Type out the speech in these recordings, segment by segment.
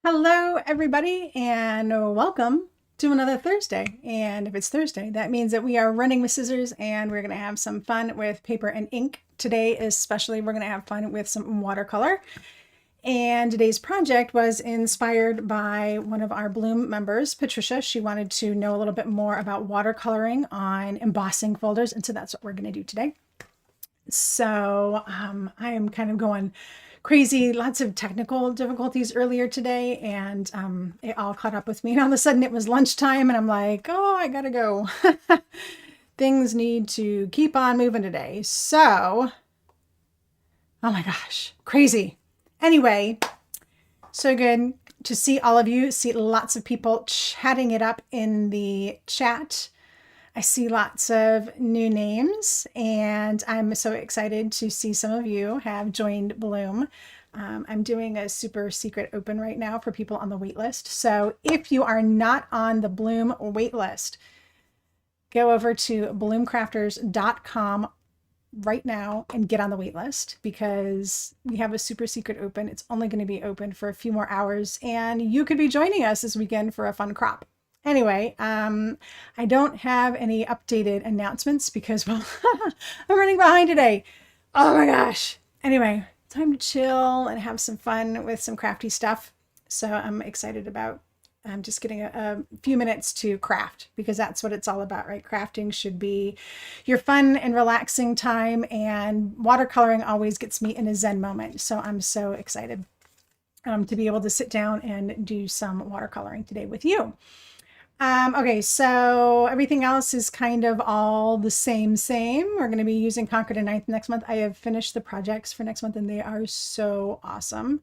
Hello, everybody, and welcome to another Thursday. And if it's Thursday, that means that we are running with scissors and we're going to have some fun with paper and ink. Today, especially, we're going to have fun with some watercolor. And today's project was inspired by one of our Bloom members, Patricia. She wanted to know a little bit more about watercoloring on embossing folders, and so that's what we're going to do today. So I am kind of going crazy, lots of technical difficulties earlier today, and it all caught up with me. And all of a sudden it was lunchtime and I'm like, oh, I gotta go. Things need to keep on moving today. So, oh my gosh, crazy. Anyway, so good to see all of you, see lots of people chatting it up in the chat. I see lots of new names, and I'm so excited to see some of you have joined Bloom. I'm doing a super secret open right now for people on the wait list. So if you are not on the Bloom wait list, go over to bloomcrafters.com right now and get on the wait list, because we have a super secret open. It's only going to be open for a few more hours, and you could be joining us this weekend for a fun crop. Anyway, I don't have any updated announcements because, well, I'm running behind today. Oh my gosh. Anyway, time to chill and have some fun with some crafty stuff. So I'm excited about just getting a few minutes to craft, because that's what it's all about, right? Crafting should be your fun and relaxing time, and watercoloring always gets me in a Zen moment. So I'm so excited to be able to sit down and do some watercoloring today with you. Okay, so everything else is kind of all the same. We're going to be using Concord and Ninth next month. I have finished the projects for next month and they are so awesome.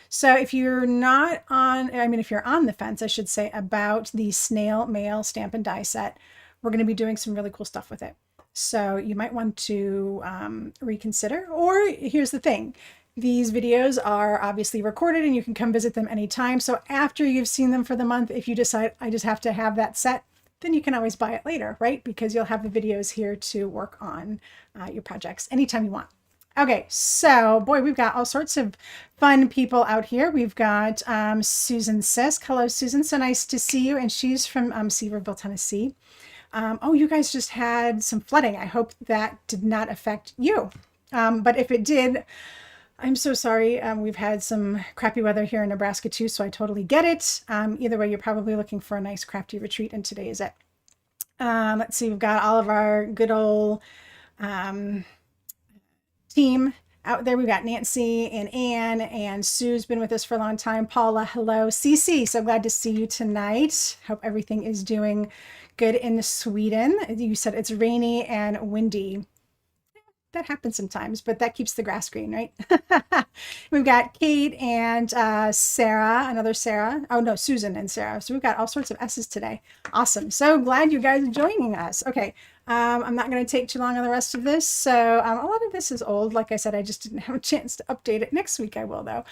So if you're not on, if you're on the fence, I should say, about the snail mail stamp and die set, we're going to be doing some really cool stuff with it. So you might want to reconsider. Or here's the thing. These videos are obviously recorded and you can come visit them anytime. So after you've seen them for the month, if you decide I just have to have that set, then you can always buy it later, right? Because you'll have the videos here to work on your projects anytime you want. Okay, so boy, we've got all sorts of fun people out here. We've got Susan Sisk. Hello, Susan. So nice to see you. And she's from Sevierville, Tennessee. Oh, you guys just had some flooding. I hope that did not affect you. But if it did, I'm so sorry. We've had some crappy weather here in Nebraska too, so I totally get it. Either way, you're probably looking for a nice crafty retreat, and today is it. Let's see, we've got all of our good old team out there. We've got Nancy and Anne, and Sue's been with us for a long time. Paula, hello. Cece, so glad to see you tonight. Hope everything is doing good in Sweden. You said it's rainy and windy. That happens sometimes, but that keeps the grass green, right? We've got Kate and Sarah, another Sarah. Oh no, Susan and Sarah. So we've got all sorts of S's today. Awesome. So glad you guys are joining us. Okay, I'm not going to take too long on the rest of this. So a lot of this is old. Like I said, I just didn't have a chance to update it. Next week I will, though.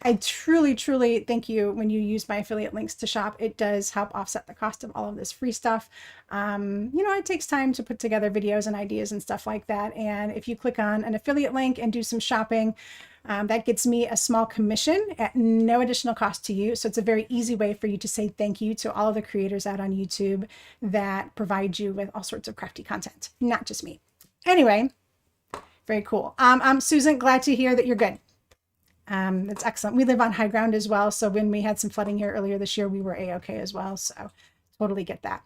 I truly thank you when you use my affiliate links to shop. It does help offset the cost of all of this free stuff. It takes time to put together videos and ideas and stuff like that. And if you click on an affiliate link and do some shopping, that gets me a small commission at no additional cost to you. So it's a very easy way for you to say thank you to all of the creators out on YouTube that provide you with all sorts of crafty content, not just me. Anyway, very cool. I'm Susan, glad to hear that you're good. That's excellent. We live on high ground as well. So when we had some flooding here earlier this year, we were A-okay as well. So totally get that.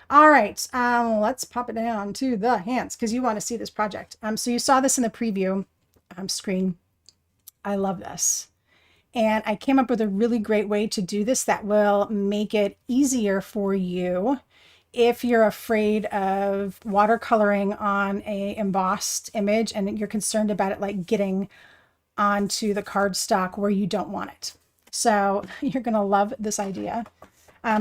All right, let's pop it down to the hands because you want to see this project. So you saw this in the preview screen. I love this. And I came up with a really great way to do this that will make it easier for you if you're afraid of watercoloring on a embossed image and you're concerned about it like getting onto the cardstock where you don't want it. So you're going to love this idea.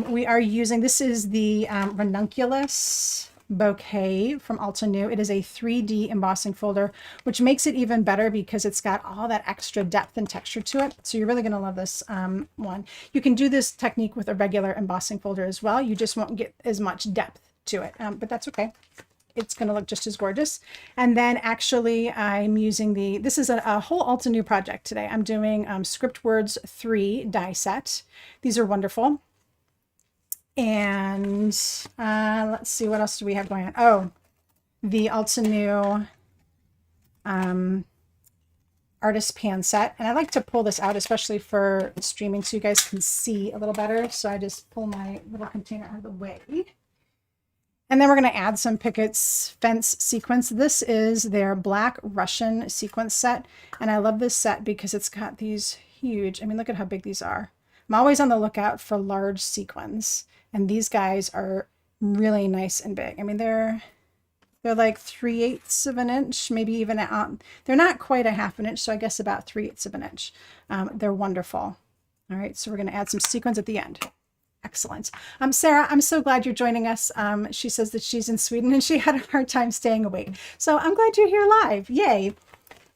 We are using, this is the Ranunculus Bouquet from Altenew. It is a 3D embossing folder, which makes it even better because it's got all that extra depth and texture to it. So you're really going to love this one. You can do this technique with a regular embossing folder as well. You just won't get as much depth to it, but that's okay. it's going to look just as gorgeous. And then actually I'm using this is a whole Alta New project today. I'm doing Script Words 3 die set. These are wonderful. And let's see, what else do we have going on? Oh, the Alta New artist pan set. And I like to pull this out, especially for streaming, so you guys can see a little better. So I just pull my little container out of the way. And then we're going to add some Pickett's Fence sequins. This is their Black Russian sequence set. And I love this set because it's got these huge, I mean, look at how big these are. I'm always on the lookout for large sequins. And these guys are really nice and big. I mean, they're like 3/8 of an inch, maybe even they're not quite a half an inch, so I guess about 3/8 of an inch. They're wonderful. All right, so we're going to add some sequins at the end. Excellent. Sarah, I'm so glad you're joining us. She says that she's in Sweden and she had a hard time staying awake. So I'm glad you're here live. Yay.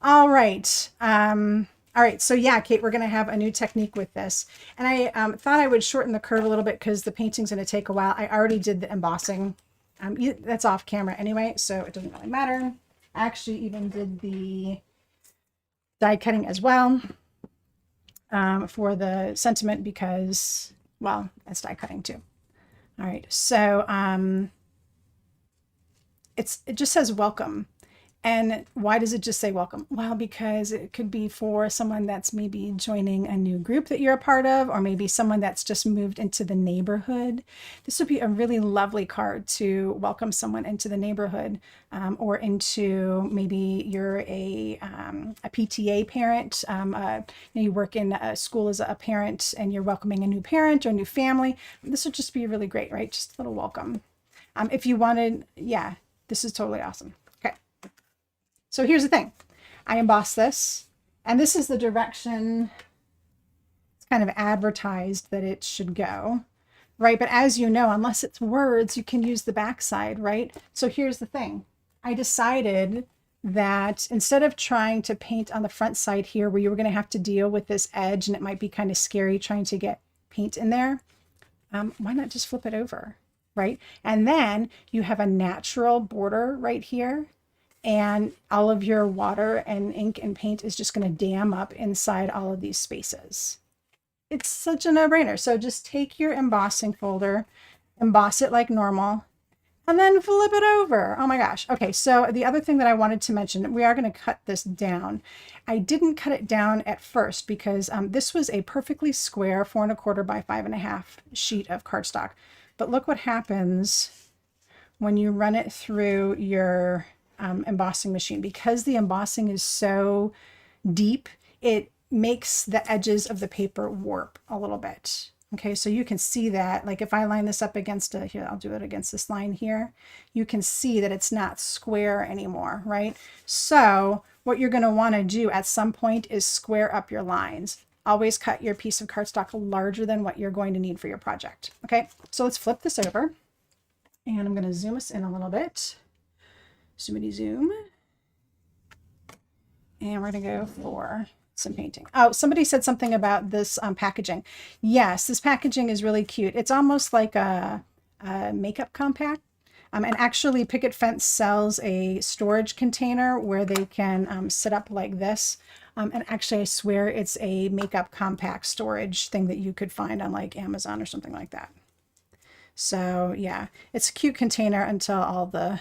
All right. All right. So yeah, Kate, we're going to have a new technique with this. And I thought I would shorten the curve a little bit because the painting's going to take a while. I already did the embossing. That's off camera anyway, so it doesn't really matter. I actually even did the die cutting as well for the sentiment because, well, that's die cutting too. All right, so it just says welcome. And why does it just say welcome? Well, because it could be for someone that's maybe joining a new group that you're a part of, or maybe someone that's just moved into the neighborhood. This would be a really lovely card to welcome someone into the neighborhood, or into, maybe you're a PTA parent, you work in a school as a parent and you're welcoming a new parent or a new family. This would just be really great, right? Just a little welcome. If you wanted, yeah, this is totally awesome. So here's the thing. I embossed this, and this is the direction it's kind of advertised that it should go, right? But as you know, unless it's words, you can use the backside, right? So here's the thing. I decided that instead of trying to paint on the front side here, where you were going to have to deal with this edge, and it might be kind of scary trying to get paint in there, why not just flip it over, right? And then you have a natural border right here. And all of your water and ink and paint is just going to dam up inside all of these spaces. It's such a no-brainer. So just take your embossing folder, emboss it like normal, and then flip it over. Oh my gosh. Okay, so the other thing that I wanted to mention, we are going to cut this down. I didn't cut it down at first because this was a perfectly square 4 1/4 by 5 1/2 sheet of cardstock. But look what happens when you run it through your embossing machine. Because the embossing is so deep, it makes the edges of the paper warp a little bit. Okay, so you can see that, like if I line this up against here, I'll do it against this line here, you can see that it's not square anymore, right? So what you're going to want to do at some point is square up your lines. Always cut your piece of cardstock larger than what you're going to need for your project. Okay, so let's flip this over, and I'm going to zoom us in a little bit. Zoomity zoom. And we're going to go for some painting. Oh, somebody said something about this packaging. Yes, this packaging is really cute. It's almost like a makeup compact. And actually, Picket Fence sells a storage container where they can sit up like this. And actually, I swear it's a makeup compact storage thing that you could find on like Amazon or something like that. So yeah, it's a cute container until all the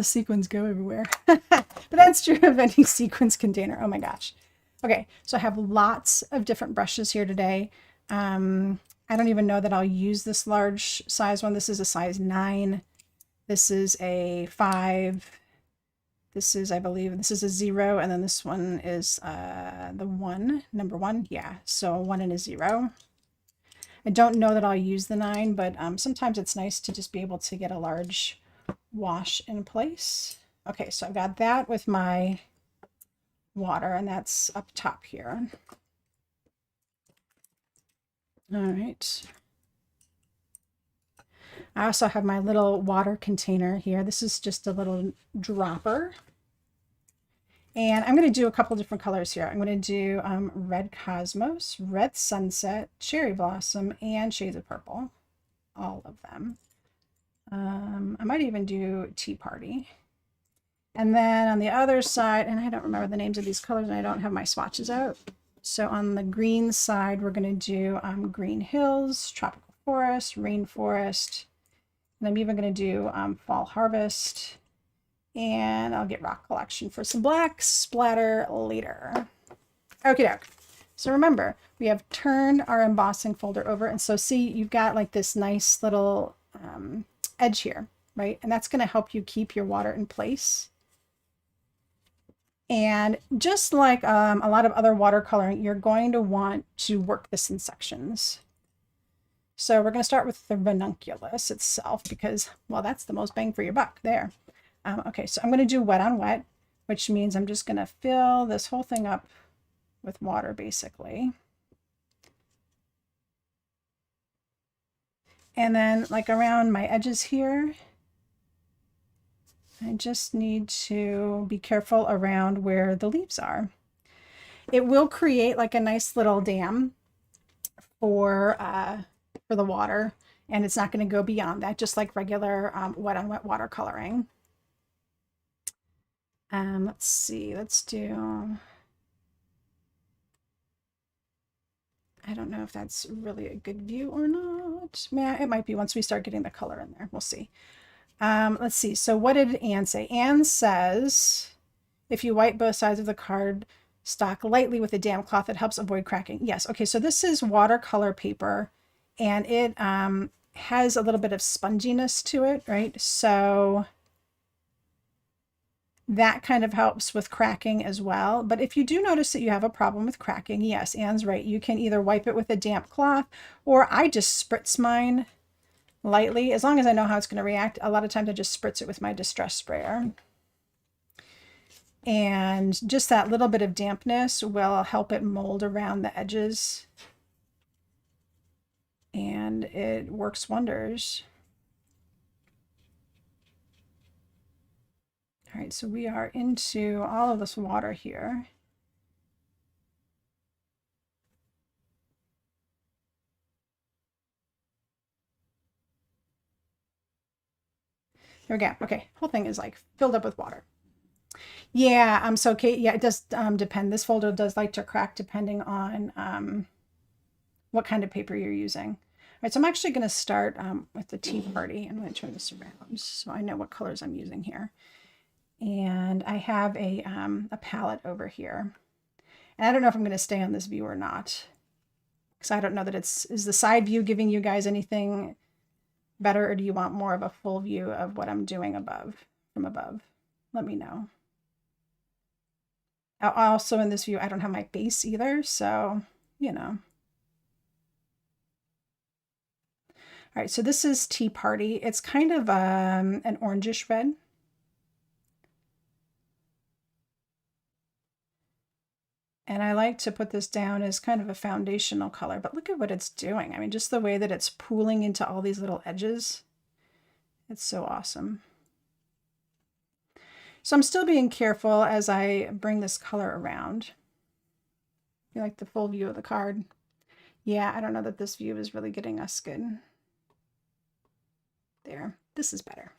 sequins go everywhere. But that's true of any sequins container. Oh my gosh. Okay, so I have lots of different brushes here today. I don't even know that I'll use this large size one. This is a size 9. This is a 5. This is, I believe, this is a 0. And then this one is the 1, number 1. Yeah, so a 1 and a 0. I don't know that I'll use the 9, but sometimes it's nice to just be able to get a large wash in place. Okay, so I've got that with my water, and that's up top here. All right. I also have my little water container here. This is just a little dropper. And I'm going to do a couple different colors here. I'm going to do Red Cosmos, Red Sunset, Cherry Blossom, and Shades of Purple. All of them. I might even do Tea Party. And then on the other side, and I don't remember the names of these colors, and I don't have my swatches out. So on the green side, we're going to do Green Hills, Tropical Forest, Rainforest, and I'm even going to do Fall Harvest. And I'll get Rock Collection for some black splatter later. Okie doke. So remember, we have turned our embossing folder over. And so see, you've got like this nice little edge here, right? And that's going to help you keep your water in place. And just like a lot of other watercoloring, you're going to want to work this in sections. So we're going to start with the ranunculus itself because, well, that's the most bang for your buck there. Okay, so I'm going to do wet on wet, which means I'm just going to fill this whole thing up with water, basically. And then like around my edges here, I just need to be careful around where the leaves are. It will create like a nice little dam for the water, and it's not going to go beyond that, just like regular wet on wet watercoloring. Let's see, let's do, I don't know if that's really a good view or not. Yeah, it might be once we start getting the color in there. We'll see. Let's see. So what did Anne say? Anne says, if you wipe both sides of the card stock lightly with a damp cloth, it helps avoid cracking. Yes. Okay. So this is watercolor paper, and it has a little bit of sponginess to it, right? So that kind of helps with cracking as well. But if you do notice that you have a problem with cracking, yes, Anne's right. You can either wipe it with a damp cloth, or I just spritz mine lightly, as long as I know how it's going to react. A lot of times I just spritz it with my distress sprayer. And just that little bit of dampness will help it mold around the edges. And it works wonders. All right, so we are into all of this water here. There we go. Okay, whole thing is like filled up with water. Yeah, so Kate, yeah, it does depend. This folder does like to crack depending on what kind of paper you're using. All right, so I'm actually going to start with the Tea Party. I'm going to turn this around so I know what colors I'm using here. And I have a palette over here. And I don't know if I'm going to stay on this view or not, because I don't know that is the side view giving you guys anything better, or do you want more of a full view of what I'm doing from above? Let me know. Also in this view, I don't have my base either, so, you know. All right, so this is Tea Party. It's kind of an orangish red. And I like to put this down as kind of a foundational color, but look at what it's doing. I mean, just the way that it's pooling into all these little edges. It's so awesome. So I'm still being careful as I bring this color around. You like the full view of the card? Yeah, I don't know that this view is really getting us good. There, this is better.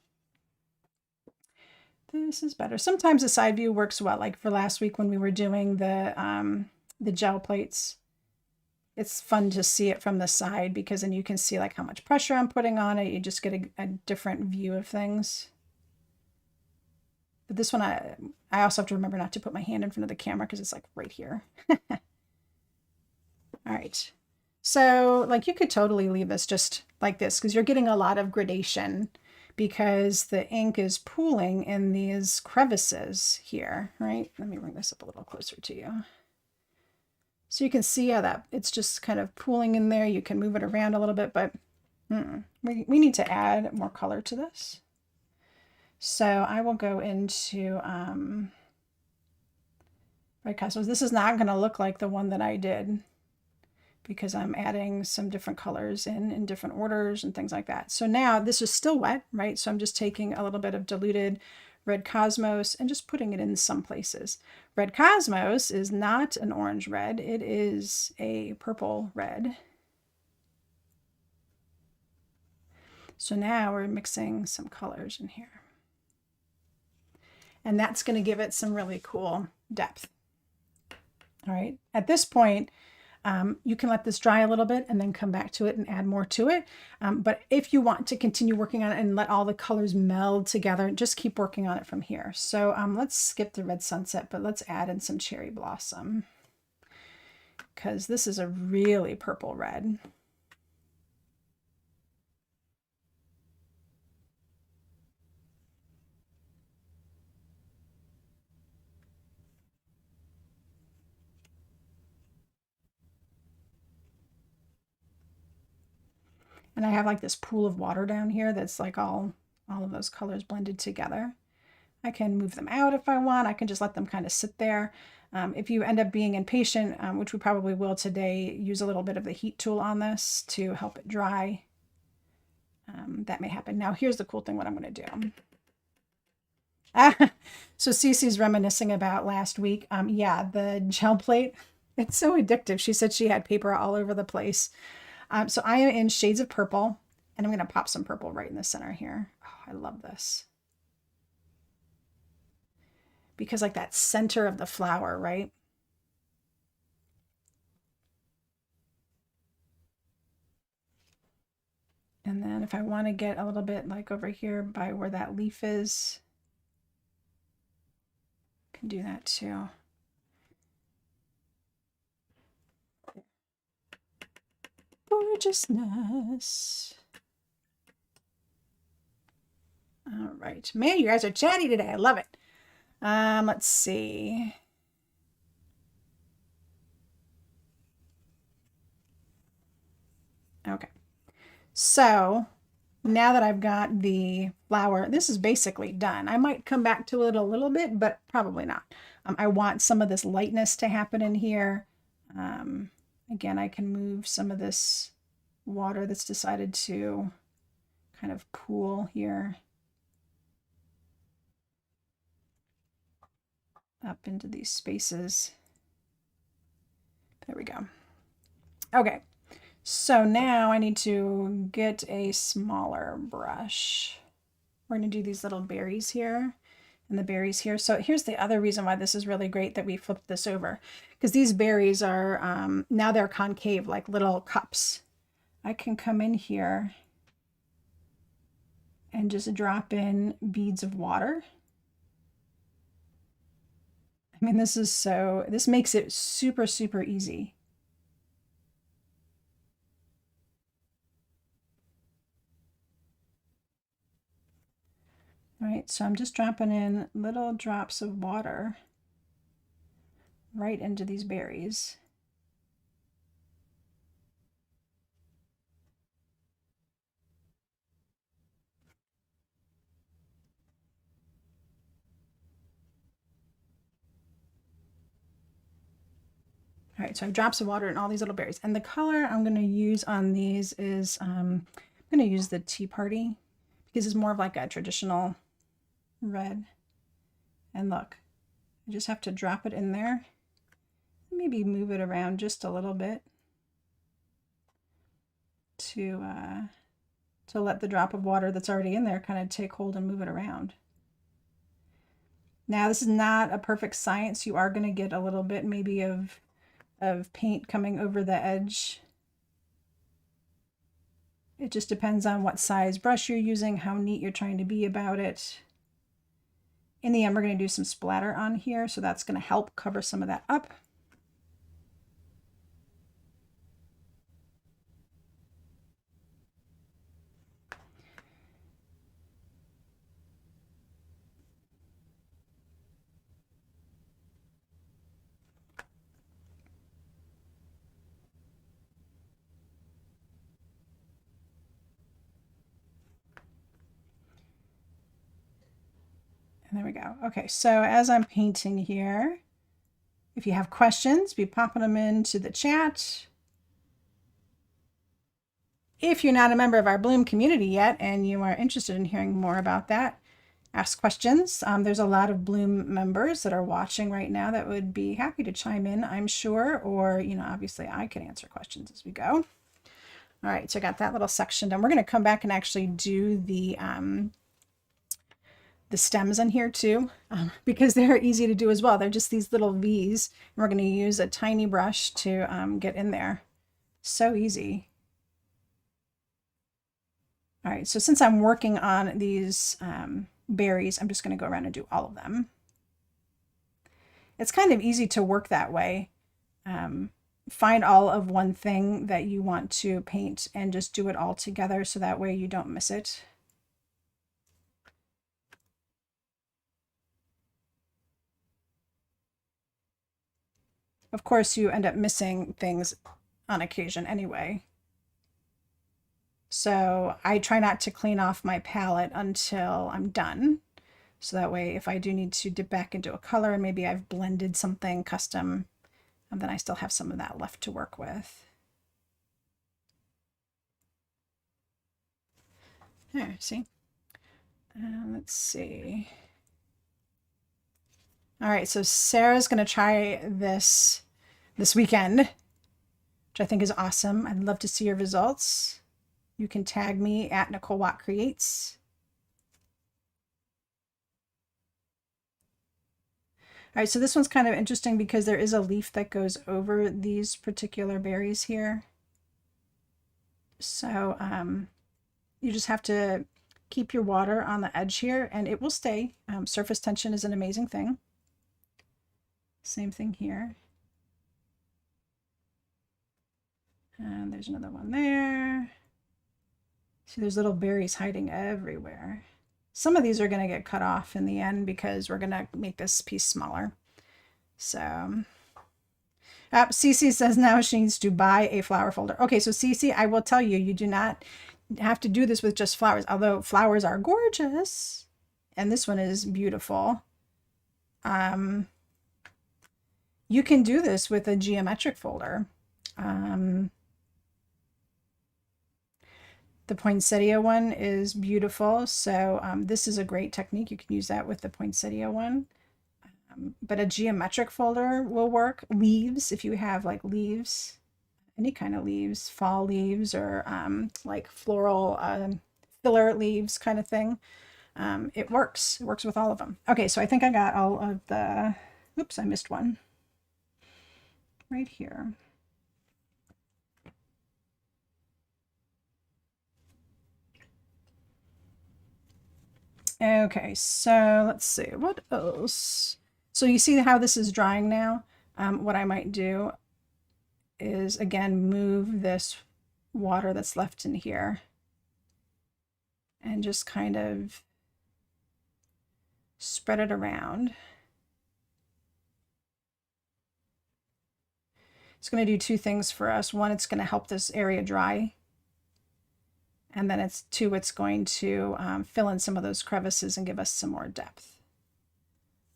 This is better. Sometimes the side view works well, like for last week when we were doing the gel plates. It's fun to see it from the side because then you can see like how much pressure I'm putting on it. You just get a different view of things. But this one, I also have to remember not to put my hand in front of the camera because it's like right here. All right. So like you could totally leave this just like this because you're getting a lot of gradation because the ink is pooling in these crevices here, right? Let me bring this up a little closer to you. So you can see how that it's just kind of pooling in there. You can move it around a little bit, but we need to add more color to this. So I will go into Red Cosmos. This is not going to look like the one that I did because I'm adding some different colors in different orders and things like that. So now this is still wet, right? So I'm just taking a little bit of diluted Red Cosmos and just putting it in some places. Red Cosmos is not an orange red. It is a purple red. So now we're mixing some colors in here. And that's going to give it some really cool depth. All right, at this point, you can let this dry a little bit and then come back to it and add more to it. But if you want to continue working on it and let all the colors meld together, just keep working on it from here. So let's skip the red sunset, but let's add in some cherry blossom, because this is a really purple red. And I have like this pool of water down here that's like all of those colors blended together. I can move them out if I want. I can just let them kind of sit there. If you end up being impatient, which we probably will today, use a little bit of the heat tool on this to help it dry. That may happen. Now here's the cool thing, what I'm going to do. So Cece's reminiscing about last week. Yeah, the gel plate, it's so addictive. She said she had paper all over the place. So I am in shades of purple, and I'm going to pop some purple right in the center here. Oh, I love this. Because like that center of the flower, right? And then if I want to get a little bit like over here by where that leaf is, I can do that too. Gorgeousness. All right, man, you guys are chatty today. I love it. Let's see. Okay, so now that I've got the flower, this is basically done. I might come back to it a little bit, but probably not. I want some of this lightness to happen in here. Again, I can move some of this water that's decided to kind of pool here up into these spaces. There we go. Okay, so now I need to get a smaller brush. We're going to do these little berries here and the berries here. So here's the other reason why this is really great that we flipped this over, because these berries are, now they're concave, like little cups. I can come in here and just drop in beads of water. I mean, this makes it super, super easy. All right, so I'm just dropping in little drops of water right into these berries. All right, so I have drops of water in all these little berries. And the color I'm going to use on these is, I'm going to use the Tea Party, because it's more of like a traditional red. And look, I just have to drop it in there. Maybe move it around just a little bit to let the drop of water that's already in there kind of take hold and move it around. Now, this is not a perfect science. You are going to get a little bit maybe of paint coming over the edge. It just depends on what size brush you're using, how neat you're trying to be about it. In the end, we're going to do some splatter on here, so that's going to help cover some of that up. There we go. Okay, so as I'm painting here, if you have questions, be popping them into the chat. If you're not a member of our Bloom community yet and you are interested in hearing more about that, ask questions. There's a lot of Bloom members that are watching right now that would be happy to chime in, I'm sure, or, you know, obviously I can answer questions as we go. All right, so I got that little section done. We're going to come back and actually do the stems in here too, because they're easy to do as well. They're just these little V's. And we're going to use a tiny brush to get in there. So easy. All right, so since I'm working on these berries, I'm just going to go around and do all of them. It's kind of easy to work that way. Find all of one thing that you want to paint and just do it all together so that way you don't miss it. Of course, you end up missing things on occasion anyway. So I try not to clean off my palette until I'm done. So that way, if I do need to dip back into a color and maybe I've blended something custom, then I still have some of that left to work with. There, see? Let's see. All right, so Sarah's going to try this weekend, which I think is awesome. I'd love to see your results. You can tag me at Nicole Watt Creates. All right, so this one's kind of interesting because there is a leaf that goes over these particular berries here. So you just have to keep your water on the edge here and it will stay. Surface tension is an amazing thing. Same thing here. And there's another one there. See, there's little berries hiding everywhere. Some of these are going to get cut off in the end because we're going to make this piece smaller. So, Cece says now she needs to buy a flower folder. Okay, so Cece, I will tell you, you do not have to do this with just flowers, although flowers are gorgeous. And this one is beautiful. You can do this with a geometric folder. The poinsettia one is beautiful. So this is a great technique. You can use that with the poinsettia one. But a geometric folder will work. Leaves, if you have like leaves, any kind of leaves, fall leaves or like floral filler leaves kind of thing. It works. It works with all of them. Okay, so I think I got all of the, oops, I missed one. Right here. Okay, so let's see, what else? So you see how this is drying now? What I might do is, again, move this water that's left in here and just kind of spread it around. It's going to do two things for us. One, it's going to help this area dry. And then it's going to fill in some of those crevices and give us some more depth.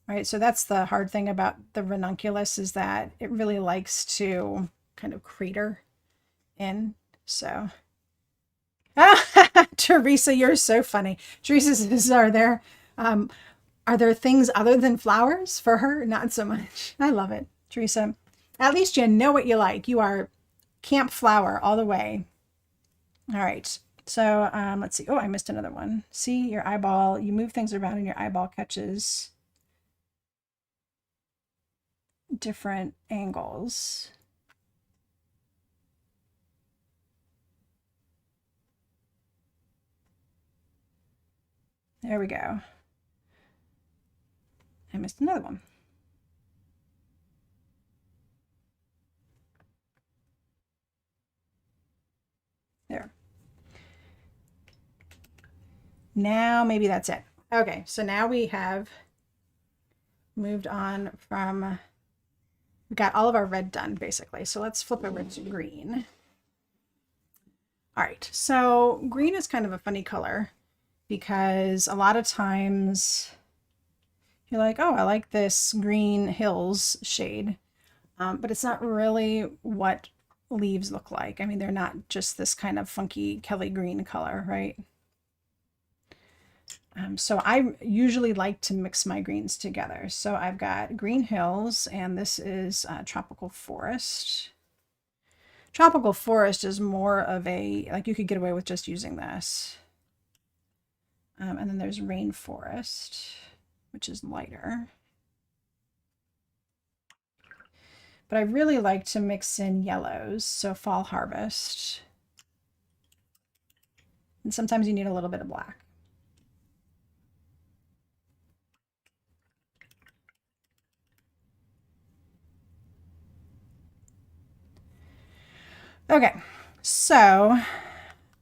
All right, so that's the hard thing about the ranunculus is that it really likes to kind of crater in. So, Teresa, you're so funny. Teresa says, are there things other than flowers for her? Not so much. I love it, Teresa. At least you know what you like. You are camp flower all the way. All right. So let's see. Oh, I missed another one. See your eyeball. You move things around and your eyeball catches different angles. There we go. I missed another one. There. Now maybe that's it. Okay, so now we have moved on from, we got all of our red done basically. So let's flip over to green. All right, so green is kind of a funny color because a lot of times you're like, oh, I like this green hills shade, but it's not really what leaves look like. I mean, they're not just this kind of funky Kelly green color, right? So I usually like to mix my greens together. So I've got Green Hills, and this is Tropical Forest. Tropical Forest is more of a, like you could get away with just using this. And then there's Rainforest, which is lighter. But I really like to mix in yellows, so Fall Harvest. And sometimes you need a little bit of black. Okay, so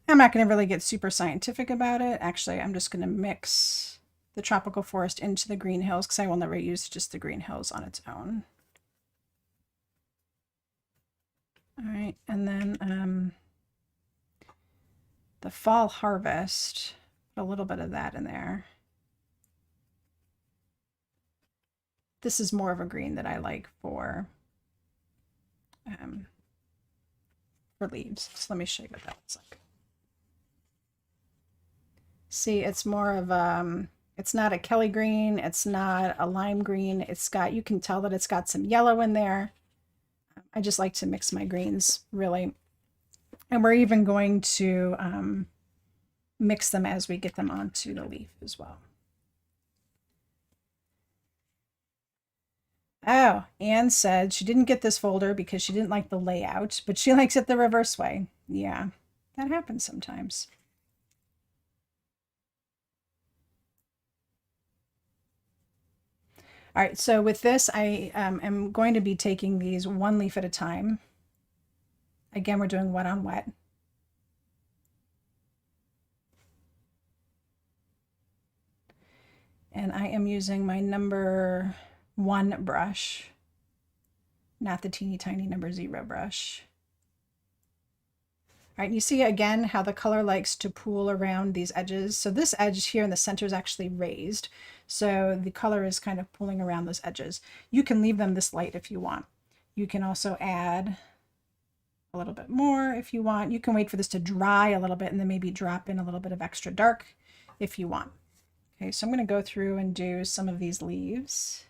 I'm not going to really get super scientific about it. Actually, I'm just going to mix the Tropical Forest into the Green Hills because I will never use just the Green Hills on its own. All right, and then the Fall Harvest, a little bit of that in there. This is more of a green that I like for leaves. So let me show you what that looks like. See, it's more of it's not a Kelly green, it's not a lime green. It's got, you can tell that it's got some yellow in there. I just like to mix my greens, really. And we're even going to mix them as we get them onto the leaf as well. Oh, Anne said she didn't get this folder because she didn't like the layout, but she likes it the reverse way. Yeah, that happens sometimes. All right, so with this, I am going to be taking these one leaf at a time. Again, we're doing wet on wet. And I am using my number 1 brush, not the teeny tiny number 0 brush. All right, you see again how the color likes to pool around these edges. So this edge here in the center is actually raised. So the color is kind of pulling around those edges. You can leave them this light if you want. You can also add a little bit more if you want. You can wait for this to dry a little bit and then maybe drop in a little bit of extra dark if you want. Okay, so I'm going to go through and do some of these leaves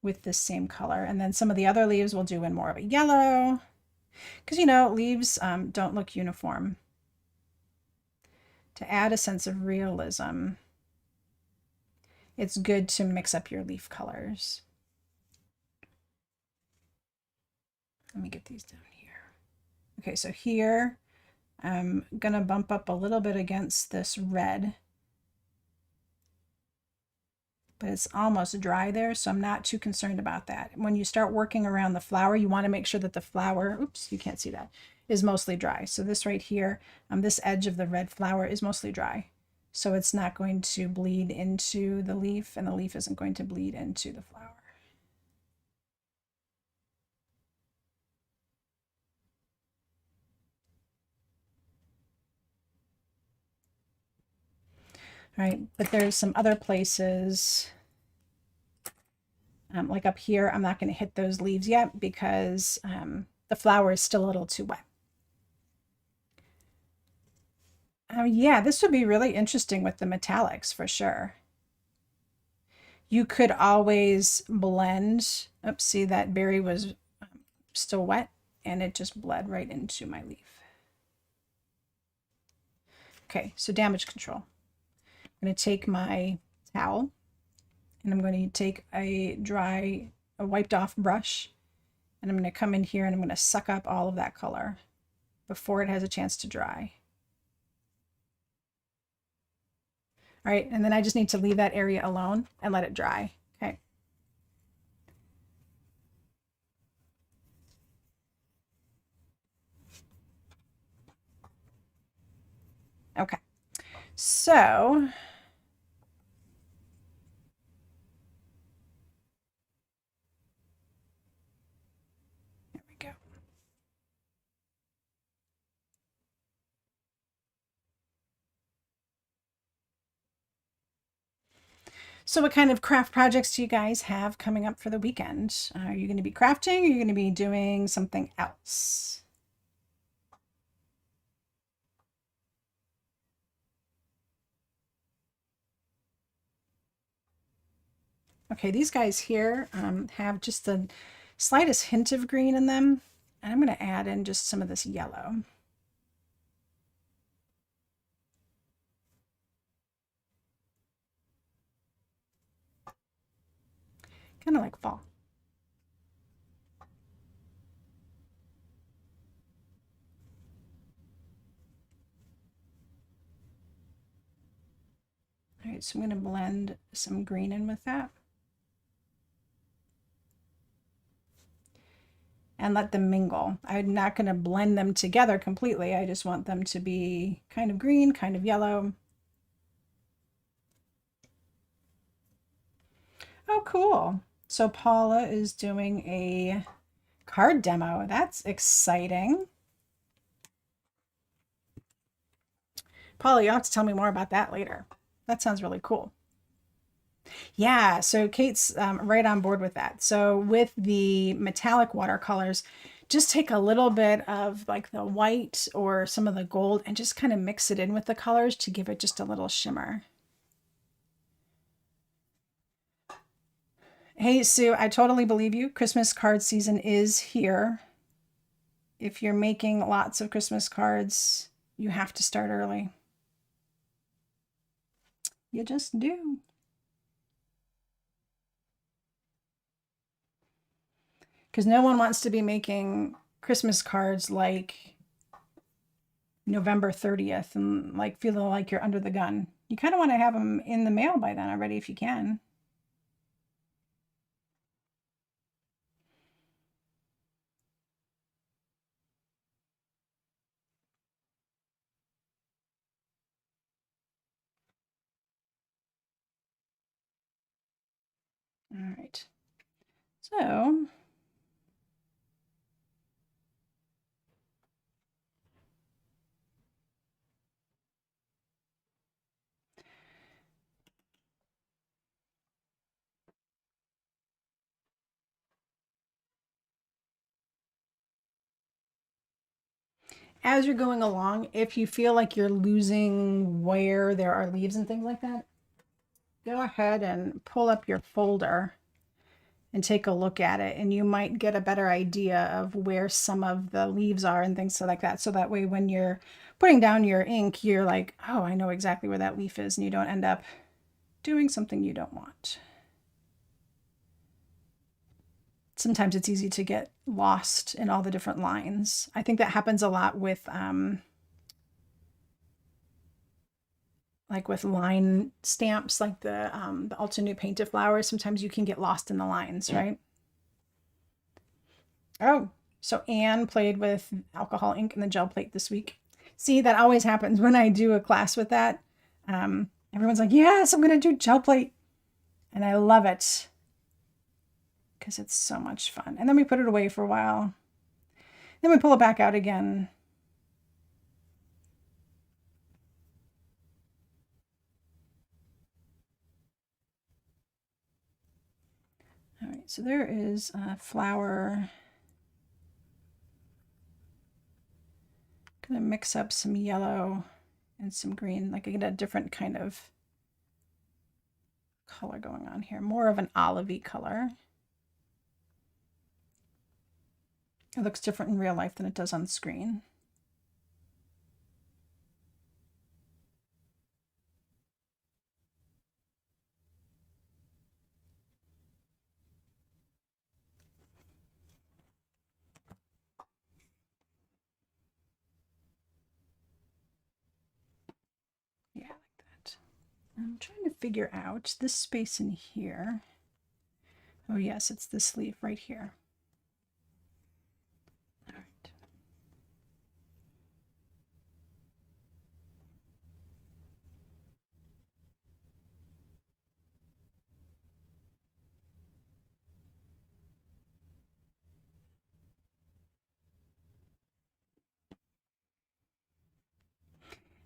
with this same color. And then some of the other leaves we'll do in more of a yellow. Because, you know, leaves don't look uniform. To add a sense of realism, it's good to mix up your leaf colors. Let me get these down here. Okay, so here I'm going to bump up a little bit against this red. But it's almost dry there, so I'm not too concerned about that. When you start working around the flower, you want to make sure that the flower, oops, you can't see that, is mostly dry. So this right here, this edge of the red flower is mostly dry. So it's not going to bleed into the leaf, and the leaf isn't going to bleed into the flower. All right, but there's some other places, like up here, I'm not going to hit those leaves yet because the flower is still a little too wet. Yeah, this would be really interesting with the metallics for sure. You could always blend. Oops, see that berry was still wet and it just bled right into my leaf. Okay, so damage control. I'm going to take my towel and I'm going to take a wiped off brush, and I'm going to come in here and I'm going to suck up all of that color before it has a chance to dry. All right, and then I just need to leave that area alone and let it dry. Okay. Okay, so there we go. So what kind of craft projects do you guys have coming up for the weekend? Are you going to be crafting, or are you going to be doing something else? Okay, these guys here have just the slightest hint of green in them. And I'm going to add in just some of this yellow. Kind of like fall. All right, so I'm going to blend some green in with that. And let them mingle. I'm not going to blend them together completely. I just want them to be kind of green, kind of yellow. Oh, cool. So Paula is doing a card demo. That's exciting. Paula, you'll have to tell me more about that later. That sounds really cool. Yeah, so Kate's right on board with that. So with the metallic watercolors, just take a little bit of like the white or some of the gold and just kind of mix it in with the colors to give it just a little shimmer. Hey, Sue, I totally believe you. Christmas card season is here. If you're making lots of Christmas cards, you have to start early. You just do. Because no one wants to be making Christmas cards like November 30th and like feeling like you're under the gun. You kind of want to have them in the mail by then already if you can. All right. So as you're going along, if you feel like you're losing where there are leaves and things like that, go ahead and pull up your folder and take a look at it, and you might get a better idea of where some of the leaves are and things like that. So that way when you're putting down your ink, you're like, oh, I know exactly where that leaf is, and you don't end up doing something you don't want. Sometimes it's easy to get lost in all the different lines. I think that happens a lot with line stamps, like the Ultra New Painted Flowers. Sometimes you can get lost in the lines, right? Oh, so Anne played with alcohol ink and the gel plate this week. See, that always happens when I do a class with that. Everyone's like, yes, I'm going to do gel plate. And I love it because it's so much fun. And then we put it away for a while. Then we pull it back out again. All right, so there is a flower. Gonna mix up some yellow and some green, like I get a different kind of color going on here, more of an olivey color. It looks different in real life than it does on screen. Yeah, like that. I'm trying to figure out this space in here. Oh yes, it's this leaf right here. All right.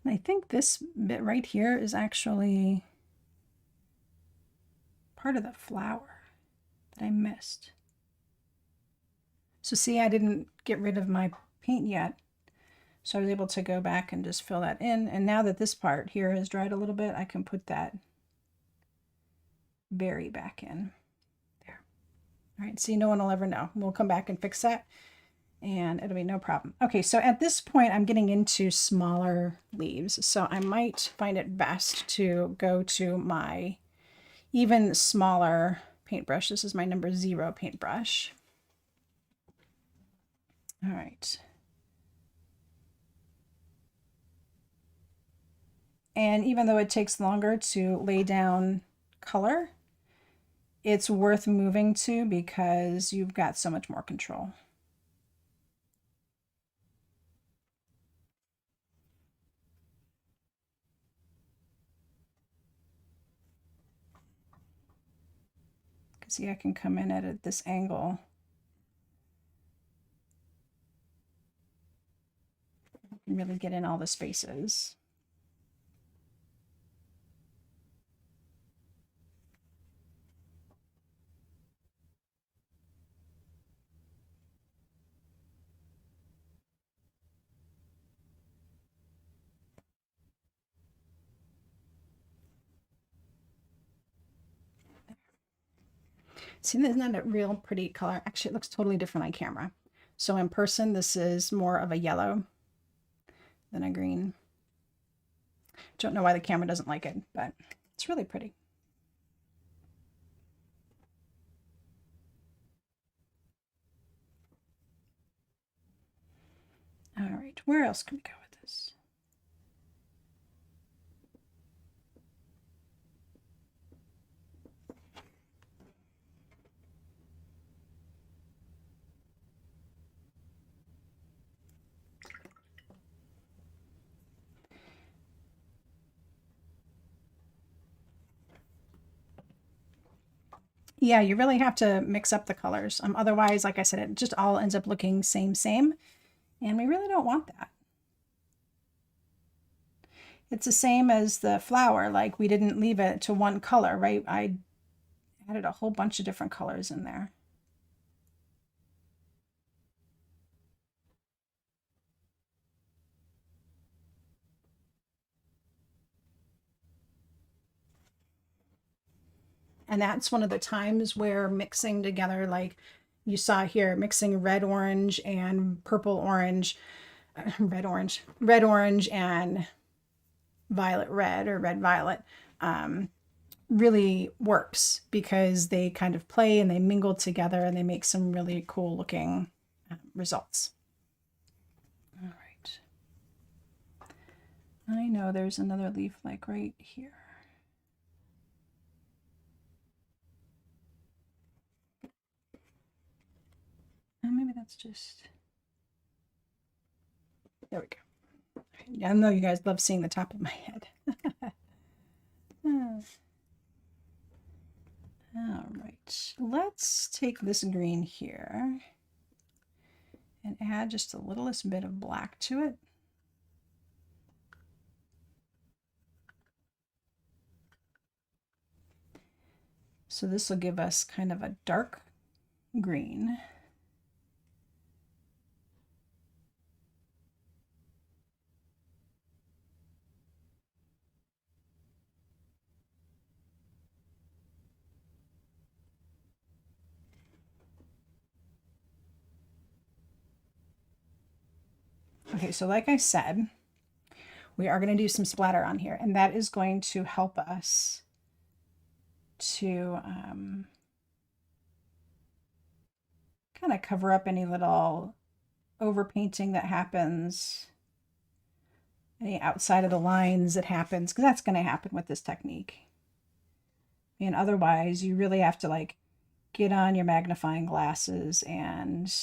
And I think this bit right here is actually part of the flower that I missed. So see, I didn't get rid of my paint yet. So I was able to go back and just fill that in. And now that this part here has dried a little bit, I can put that berry back in there. All right, see, no one will ever know. We'll come back and fix that. and it'll be no problem. Okay, so at this point, I'm getting into smaller leaves, so I might find it best to go to my even smaller paintbrush. This is my number 0 paintbrush. All right. And even though it takes longer to lay down color, it's worth moving to because you've got so much more control. See, I can come in at this angle. I can really get in all the spaces. See, isn't that a real pretty color? Actually, it looks totally different on camera. So in person, this is more of a yellow than a green. Don't know why the camera doesn't like it, but it's really pretty. All right, where else can we go with this? Yeah, you really have to mix up the colors. Otherwise, like I said, it just all ends up looking same, and we really don't want that. It's the same as the flower, like we didn't leave it to one color, right? I added a whole bunch of different colors in there. And that's one of the times where mixing together, like you saw here, mixing red orange and purple orange, red orange and violet red or red violet, really works because they kind of play and they mingle together and they make some really cool looking results. All right. I know there's another leaf like right here. Maybe that's just, there we go. I know you guys love seeing the top of my head. All right, let's take this green here and add just the littlest bit of black to it. So this will give us kind of a dark green. Okay, so like I said, we are going to do some splatter on here, and that is going to help us to kind of cover up any little overpainting that happens, any outside of the lines that happens, because that's going to happen with this technique. And otherwise, you really have to like get on your magnifying glasses and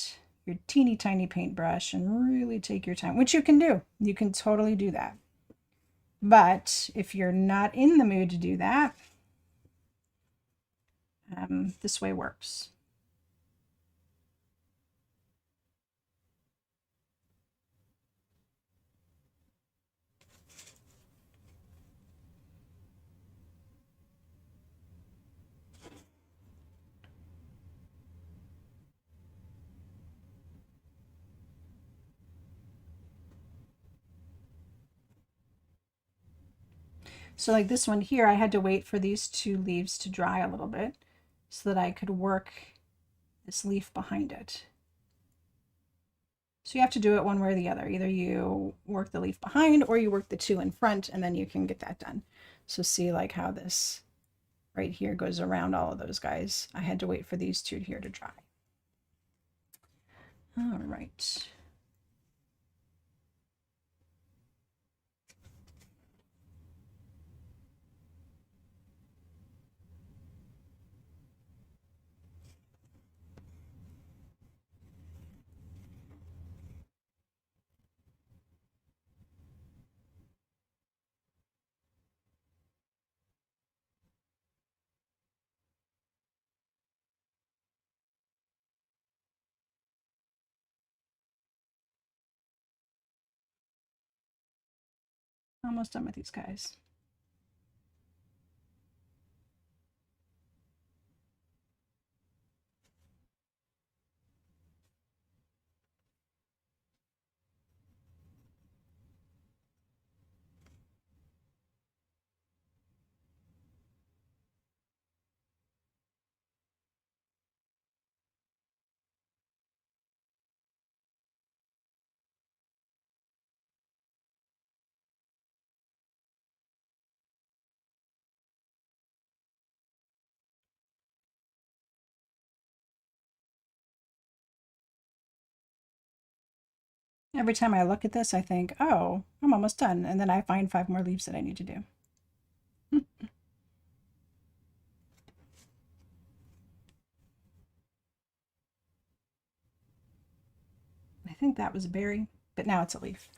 your teeny tiny paintbrush and really take your time, which you can do. You can totally do that. But if you're not in the mood to do that, this way works. So like this one here, I had to wait for these two leaves to dry a little bit so that I could work this leaf behind it. So you have to do it one way or the other. Either you work the leaf behind or you work the two in front, and then you can get that done. So see like how this right here goes around all of those guys. I had to wait for these two here to dry. All right. Almost done with these guys. Every time I look at this, I think, oh, I'm almost done. And then I find 5 more leaves that I need to do. I think that was a berry, but now it's a leaf.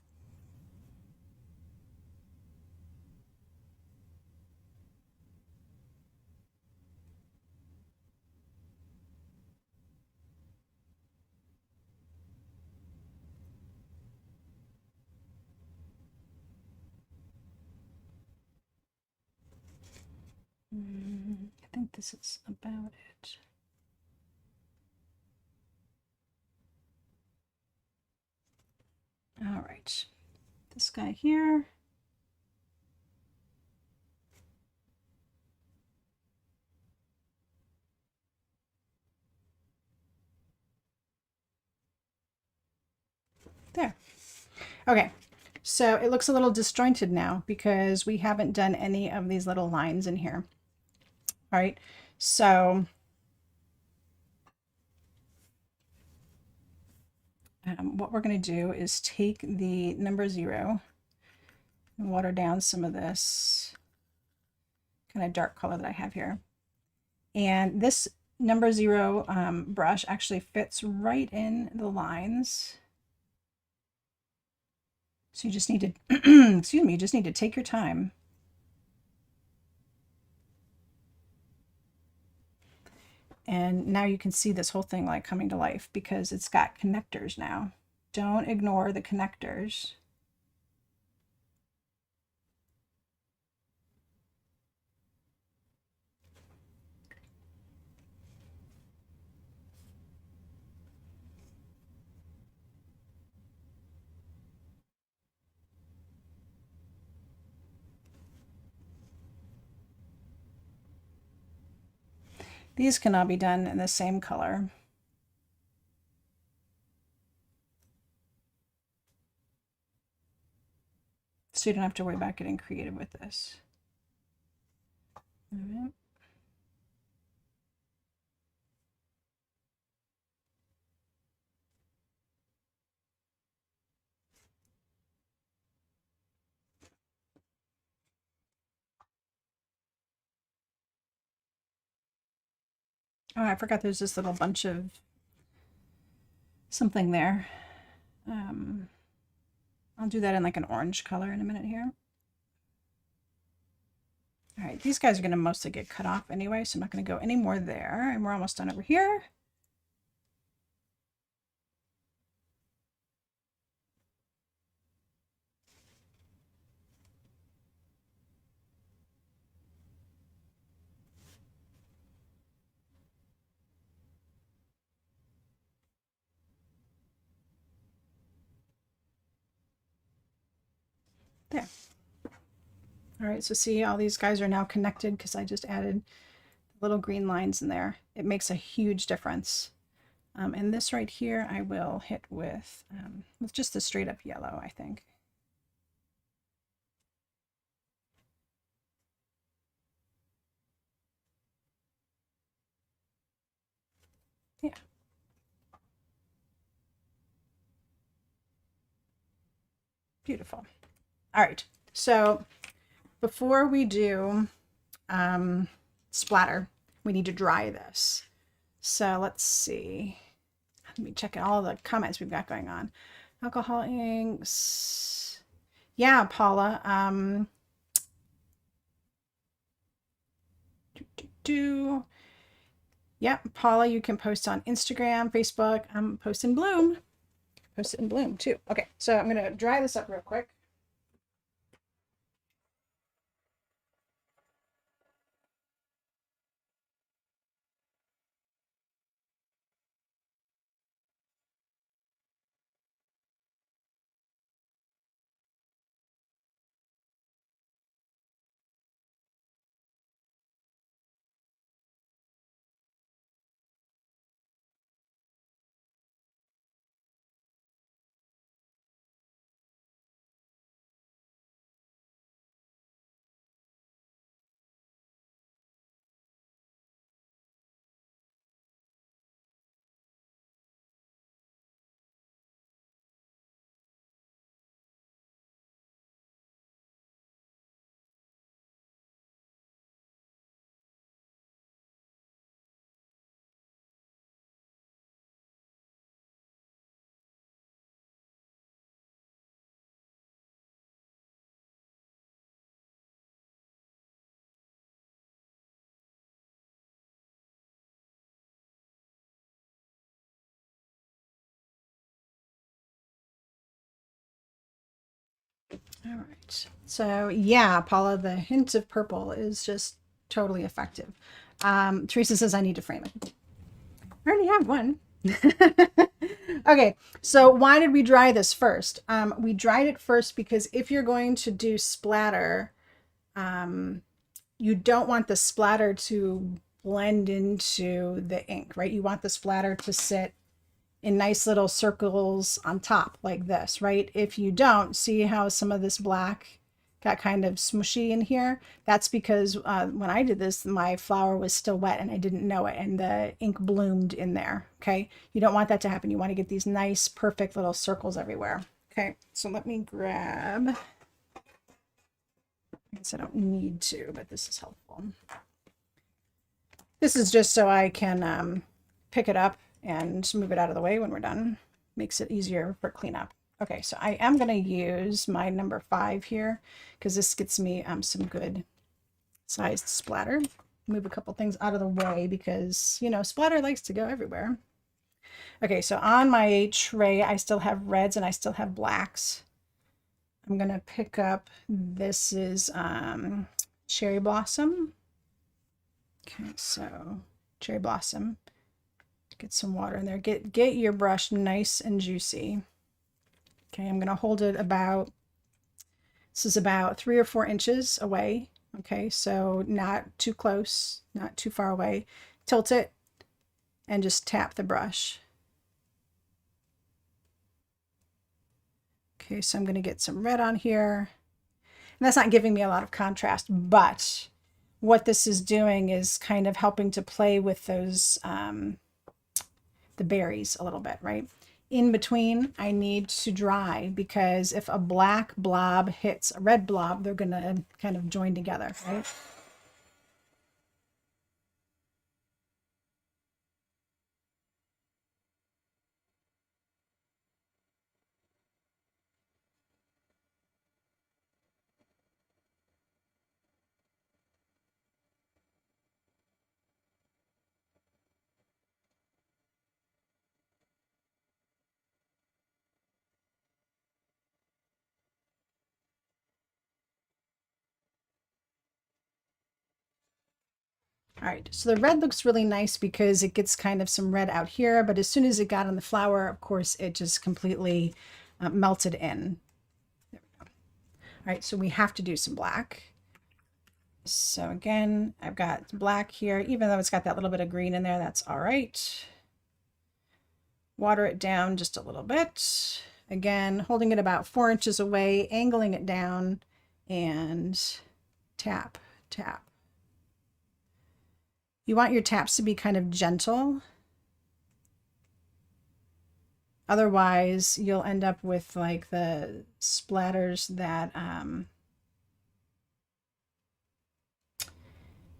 I think this is about it. All right, this guy here. There. Okay, so it looks a little disjointed now because we haven't done any of these little lines in here. All right, so what we're going to do is take the number 0 and water down some of this kind of dark color that I have here. And this number 0 brush actually fits right in the lines. So you just need to, excuse me, you just need to take your time. And now you can see this whole thing like coming to life because it's got connectors now. Don't ignore the connectors. These can all be done in the same color. So you don't have to worry about getting creative with this. All right. Oh, I forgot there's this little bunch of something there. I'll do that in like an orange color in a minute here. All right, these guys are going to mostly get cut off anyway, so I'm not going to go any more there. And we're almost done over here. There. All right, so see, all these guys are now connected because I just added little green lines in there. It makes a huge difference. And this right here, I will hit with just the straight up yellow, I think. Yeah. Beautiful. All right. So before we do splatter, we need to dry this. So let's see. Let me check out all the comments we've got going on. Alcohol inks. Yeah, Paula. Yep, Paula, you can post on Instagram, Facebook. I'm posting Bloom. Post it in Bloom too. Okay, so I'm gonna dry this up real quick. All right. So yeah, Paula, the hint of purple is just totally effective. Teresa says I need to frame it. I already have one. Okay, so why did we dry this first? We dried it first because if you're going to do splatter, you don't want the splatter to blend into the ink, right? You want the splatter to sit in nice little circles on top like this, right? If you don't, see how some of this black got kind of smushy in here? That's because when I did this, my flower was still wet and I didn't know it, and the ink bloomed in there, okay? You don't want that to happen. You want to get these nice, perfect little circles everywhere. Okay, so let me grab, I guess I don't need to, but this is helpful. This is just so I can pick it up and move it out of the way when we're done. Makes it easier for cleanup. Okay, so I am going to use my number 5 here because this gets me some good sized splatter. Move a couple things out of the way because, you know, splatter likes to go everywhere. Okay, so on my tray, I still have reds and I still have blacks. I'm going to pick up, this is Cherry Blossom. Okay, so Cherry Blossom. Get some water in there. Get your brush nice and juicy. Okay, I'm going to hold it about, this is about 3 or 4 inches away. Okay, so not too close, not too far away. Tilt it and just tap the brush. Okay, so I'm going to get some red on here. And that's not giving me a lot of contrast, but what this is doing is kind of helping to play with those, the berries a little bit, right? In between, I need to dry because if a black blob hits a red blob, they're going to kind of join together, right? All right, so the red looks really nice because it gets kind of some red out here, but as soon as it got on the flower, of course, it just completely melted in. There we go. All right, so we have to do some black. So again, I've got black here, even though it's got that little bit of green in there, that's all right. water it down just a little bit. Again, holding it about 4 inches away, angling it down, and tap, tap. You want your taps to be kind of gentle. Otherwise, you'll end up with like the splatters that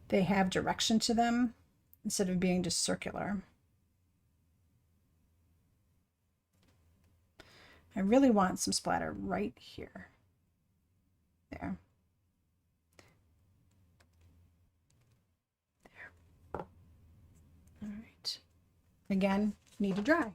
they have direction to them instead of being just circular. I really want some splatter right here. There. There. All right. Again, need to dry.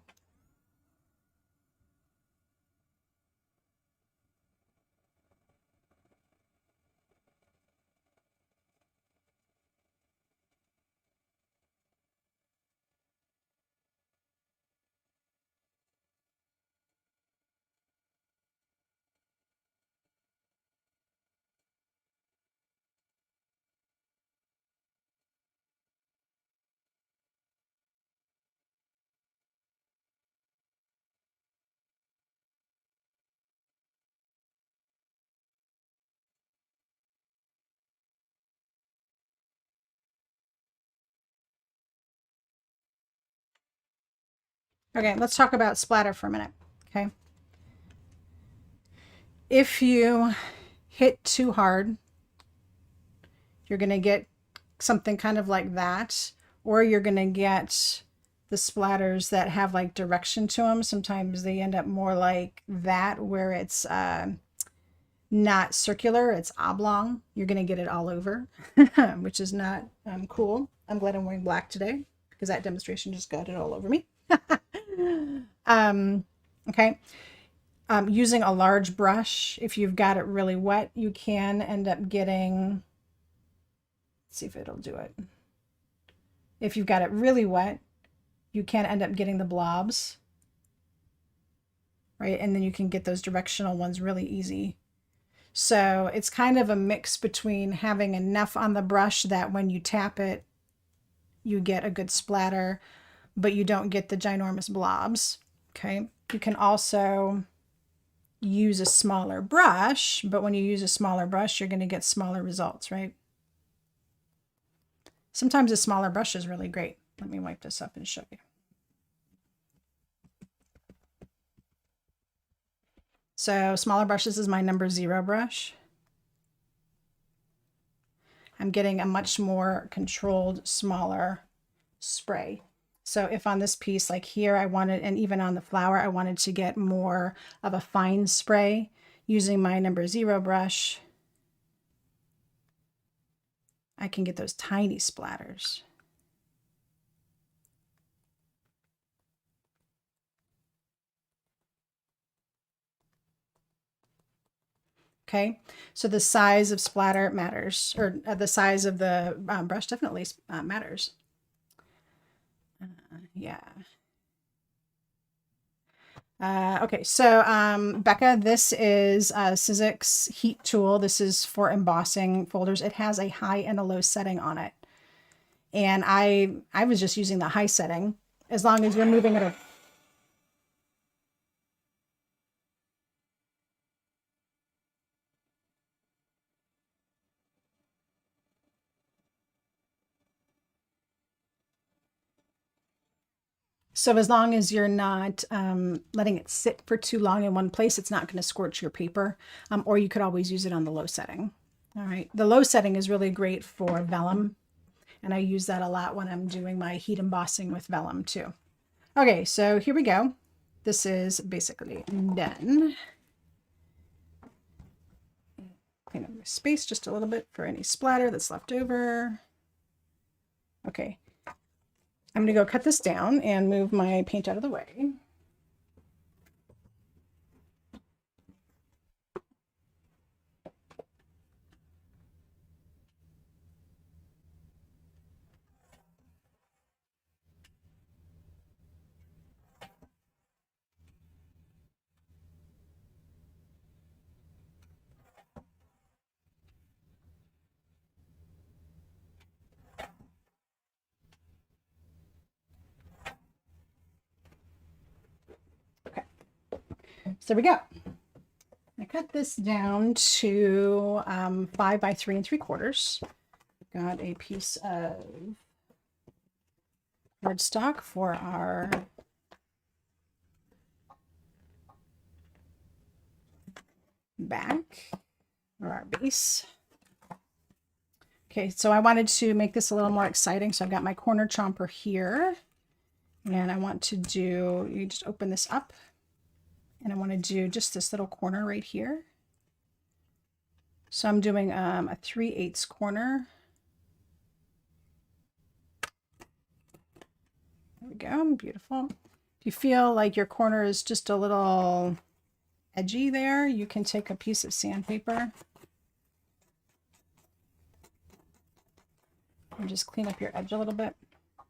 Okay, let's talk about splatter for a minute, okay? If you hit too hard, you're going to get something kind of like that, or you're going to get the splatters that have like direction to them. Sometimes they end up more like that, where it's not circular, it's oblong. You're going to get it all over, which is not cool. I'm glad I'm wearing black today because that demonstration just got it all over me. Okay. Using a large brush, if you've got it really wet, you can end up getting, let's see if it'll do it. If you've got it really wet, you can end up getting the blobs, right? And then you can get those directional ones really easy. So it's kind of a mix between having enough on the brush that when you tap it, you get a good splatter, but you don't get the ginormous blobs, okay? You can also use a smaller brush, but when you use a smaller brush, you're going to get smaller results, right? Sometimes a smaller brush is really great. Let me wipe this up and show you. So smaller brushes is my number 0 brush. I'm getting a much more controlled, smaller spray. So if on this piece, like here, I wanted, and even on the flower, I wanted to get more of a fine spray using my number 0 brush, I can get those tiny splatters. Okay, so the size of splatter matters, or the size of the brush definitely matters. Yeah. Okay, so Becca, this is a Sizzix heat tool. This is for embossing folders. It has a high and a low setting on it. And I was just using the high setting. As long as you're moving it. So as long as you're not letting it sit for too long in one place, it's not going to scorch your paper. Or you could always use it on the low setting. All right. The low setting is really great for vellum. And I use that a lot when I'm doing my heat embossing with vellum too. Okay, so here we go. This is basically done. Clean up my space just a little bit for any splatter that's left over. Okay, I'm going to go cut this down and move my paint out of the way. So there we go. I cut this down to 5 by 3 3/4. Got a piece of cardstock for our back or our base. Okay, so I wanted to make this a little more exciting, so I've got my corner chomper here, and I want to do, you just open this up, and I want to do just this little corner right here. So I'm doing a 3/8 corner. There we go, beautiful. If you feel like your corner is just a little edgy there, you can take a piece of sandpaper and just clean up your edge a little bit. All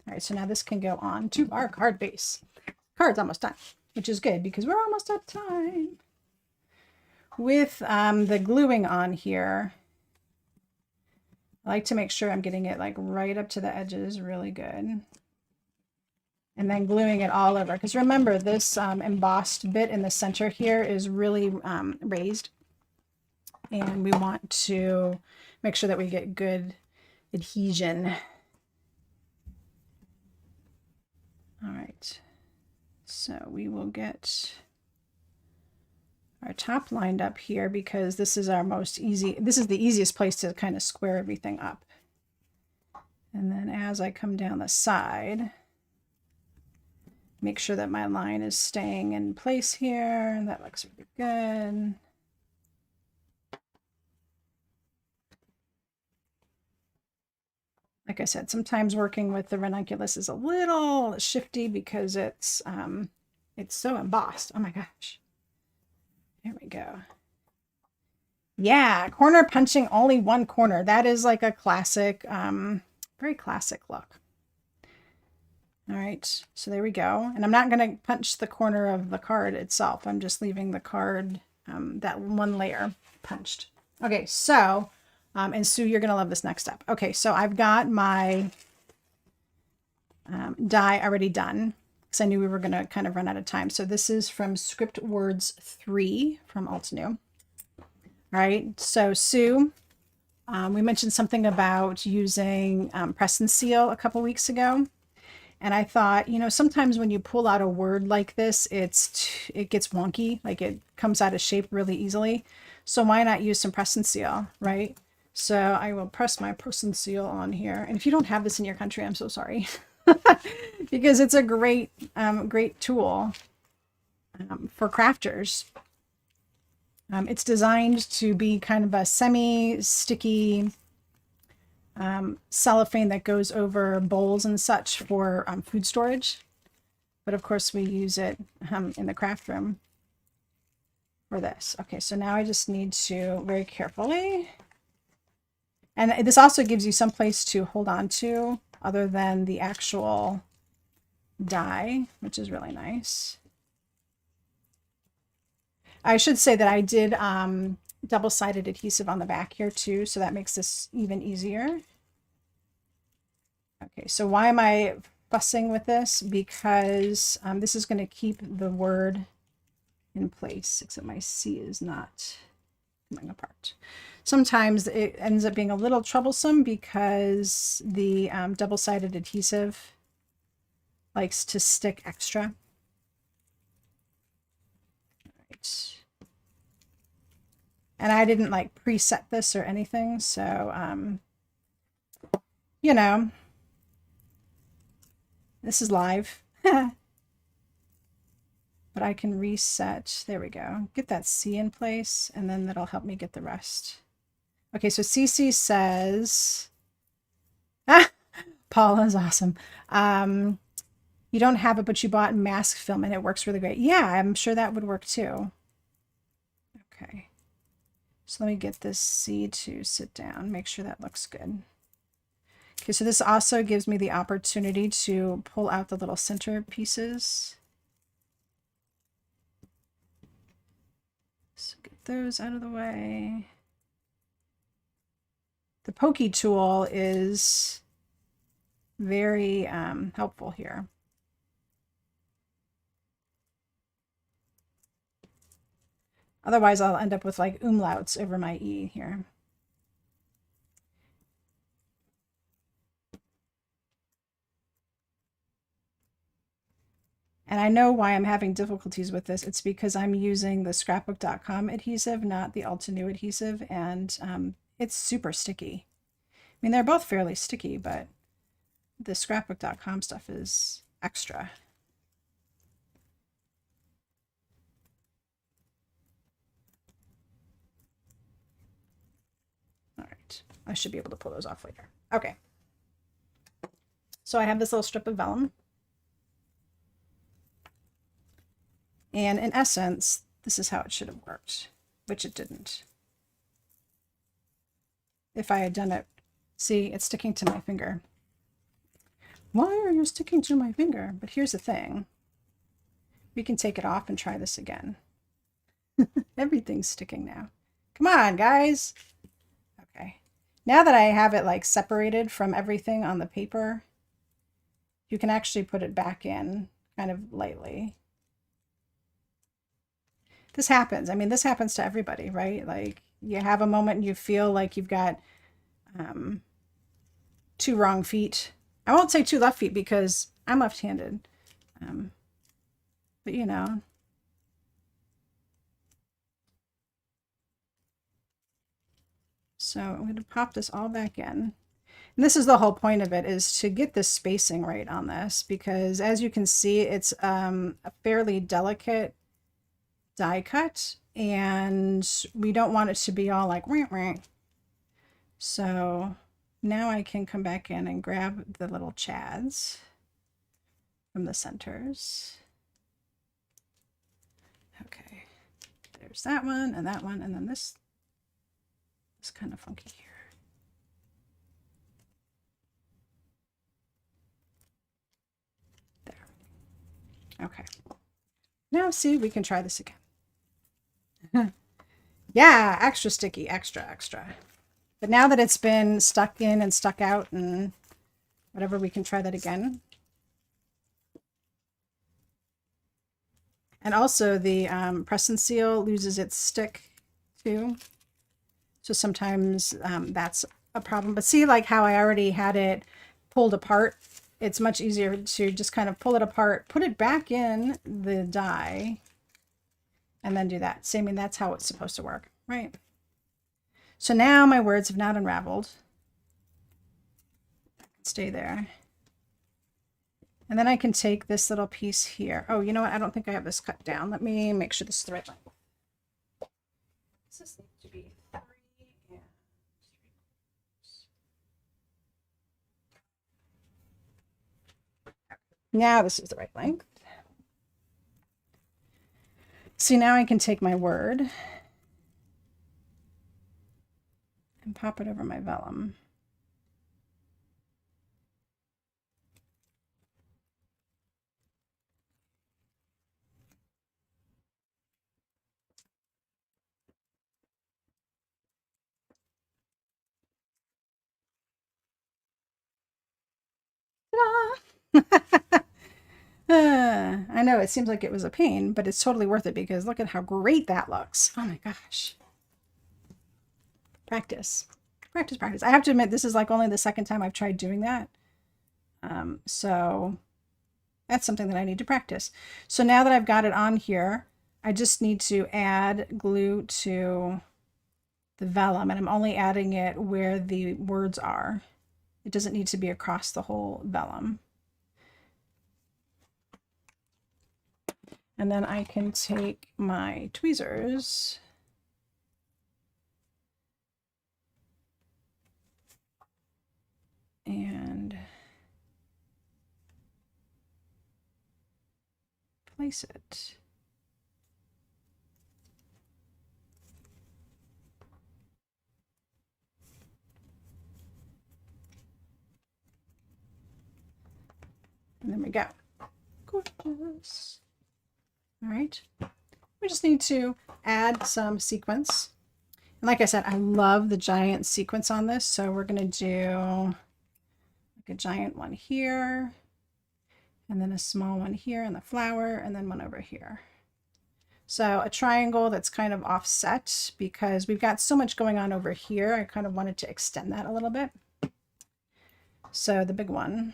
right, so now this can go on to our card base. Card's almost done, which is good because we're almost at time. With the gluing on here, I like to make sure I'm getting it like right up to the edges really good. And then gluing it all over. Because remember, this embossed bit in the center here is really raised. And we want to make sure that we get good adhesion. All right. So we will get our top lined up here because this is our this is the easiest place to kind of square everything up. And then as I come down the side, make sure that my line is staying in place here, and that looks really good. Like I said, sometimes working with the Ranunculus is a little shifty because it's so embossed. Oh my gosh. There we go. Yeah, corner punching only one corner. That is like a classic, very classic look. All right, so there we go. And I'm not going to punch the corner of the card itself. I'm just leaving the card, that one layer punched. Okay, so, and Sue, you're going to love this next step. Okay, so I've got my die already done because I knew we were going to kind of run out of time. So this is from Script Words 3 from Altenew. All right, so Sue, we mentioned something about using press and seal a couple weeks ago. And I thought, you know, sometimes when you pull out a word like this, it gets wonky, like it comes out of shape really easily. So why not use some press and seal, right? So I will press my press and seal on here. And if you don't have this in your country, I'm so sorry. Because it's a great, great tool for crafters. It's designed to be kind of a semi-sticky cellophane that goes over bowls and such for food storage. But of course we use it in the craft room for this. Okay, so now I just need to very carefully, and this also gives you some place to hold on to other than the actual die, which is really nice. I should say that I did double-sided adhesive on the back here too, so that makes this even easier. Okay, so why am I fussing with this? Because this is going to keep the word in place, except my C is not coming apart. Sometimes it ends up being a little troublesome because the double-sided adhesive likes to stick extra. All right. And I didn't like preset this or anything, so you know, this is live. But I can reset. There we go. Get that C in place, and then that'll help me get the rest. Okay, so CC says, Paula's awesome. You don't have it, but you bought mask film, and it works really great. Yeah, I'm sure that would work too. Okay. So let me get this C to sit down, make sure that looks good. Okay, so this also gives me the opportunity to pull out the little center pieces. So get those out of the way. The pokey tool is very helpful here. Otherwise, I'll end up with like umlauts over my E here. And I know why I'm having difficulties with this. It's because I'm using the scrapbook.com adhesive, not the Altenew adhesive, and it's super sticky. I mean, they're both fairly sticky, but the scrapbook.com stuff is extra. All right, I should be able to pull those off later. Okay. So I have this little strip of vellum. And in essence, this is how it should have worked, which it didn't. If I had done it, see, it's sticking to my finger. Why are you sticking to my finger? But here's the thing. We can take it off and try this again. Everything's sticking now. Come on, guys. Okay. Now that I have it like separated from everything on the paper, you can actually put it back in kind of lightly. This happens. I mean, this happens to everybody, right? Like you have a moment and you feel like you've got two wrong feet. I won't say two left feet because I'm left-handed. But you know. So I'm going to pop this all back in. And this is the whole point of it, is to get the spacing right on this, because as you can see, it's a fairly delicate die cut, and we don't want it to be all like wah, wah. So now I can come back in and grab the little chads from the centers. Okay, there's that one, and then this is kind of funky here. There. Okay. Now see, we can try this again. Yeah, extra sticky, extra. But now that it's been stuck in and stuck out and whatever, we can try that again. And also the press and seal loses its stick too. So sometimes that's a problem. But see, like how I already had it pulled apart, it's much easier to just kind of pull it apart, put it back in the die, and then do that. So, I mean, that's how it's supposed to work, right? So now my words have not unraveled. Stay there. And then I can take this little piece here. Oh, you know what? I don't think I have this cut down. Let me make sure this is the right length. This needs to be 3 and 3/4. Now this is the right length. See, now I can take my word and pop it over my vellum. I know it seems like it was a pain, but it's totally worth it because look at how great that looks. Oh my gosh. Practice. I have to admit, this is like only the second time I've tried doing that. So that's something that I need to practice. So now that I've got it on here, I just need to add glue to the vellum, and I'm only adding it where the words are. It doesn't need to be across the whole vellum. And then I can take my tweezers and place it. And there we go. Gorgeous. All right. We just need to add some sequins. And like I said, I love the giant sequins on this. So we're going to do like a giant one here, and then a small one here in the flower, and then one over here. So a triangle that's kind of offset because we've got so much going on over here. I kind of wanted to extend that a little bit. So the big one,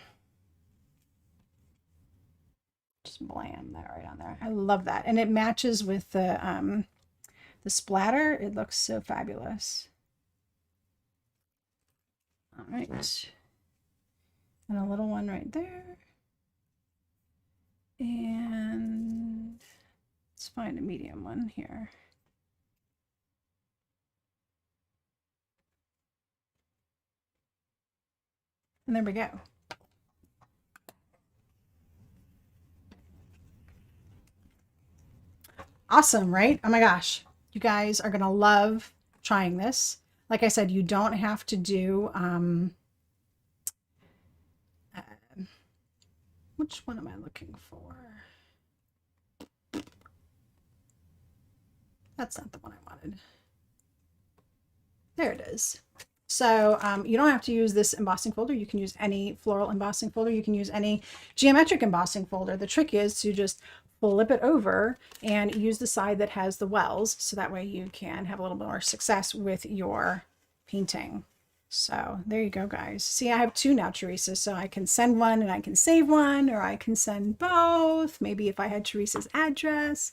just blam that right on there. I love that. And it matches with the splatter. It looks so fabulous. All right. And a little one right there. And let's find a medium one here. And there we go. Awesome, right? Oh my gosh. You guys are going to love trying this. Like I said, you don't have to do, which one am I looking for? That's not the one I wanted. There it is. So you don't have to use this embossing folder. You can use any floral embossing folder. You can use any geometric embossing folder. The trick is to just flip it over and use the side that has the wells. So that way you can have a little bit more success with your painting. So there you go, guys. See, I have two now, Teresa. So I can send one and I can save one, or I can send both. Maybe if I had Teresa's address.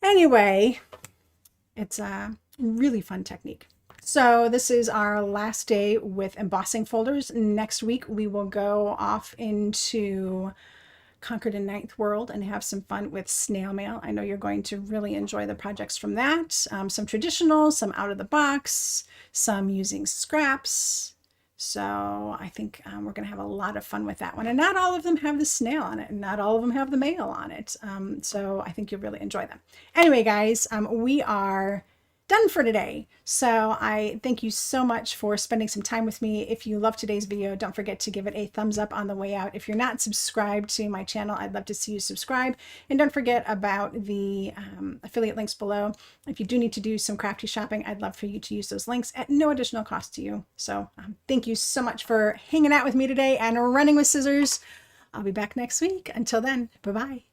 Anyway, it's a really fun technique. So this is our last day with embossing folders. Next week, we will go off into Conquered and Ninth World and have some fun with snail mail. I know you're going to really enjoy the projects from that. Some traditional, some out of the box, some using scraps. So I think we're going to have a lot of fun with that one. And not all of them have the snail on it, and not all of them have the mail on it. So I think you'll really enjoy them. Anyway, guys, we are done for today. So I thank you so much for spending some time with me. If you love today's video, don't forget to give it a thumbs up on the way out. If you're not subscribed to my channel, I'd love to see you subscribe. And don't forget about the affiliate links below. If you do need to do some crafty shopping, I'd love for you to use those links at no additional cost to you. So thank you so much for hanging out with me today and running with scissors. I'll be back next week. Until then, bye-bye.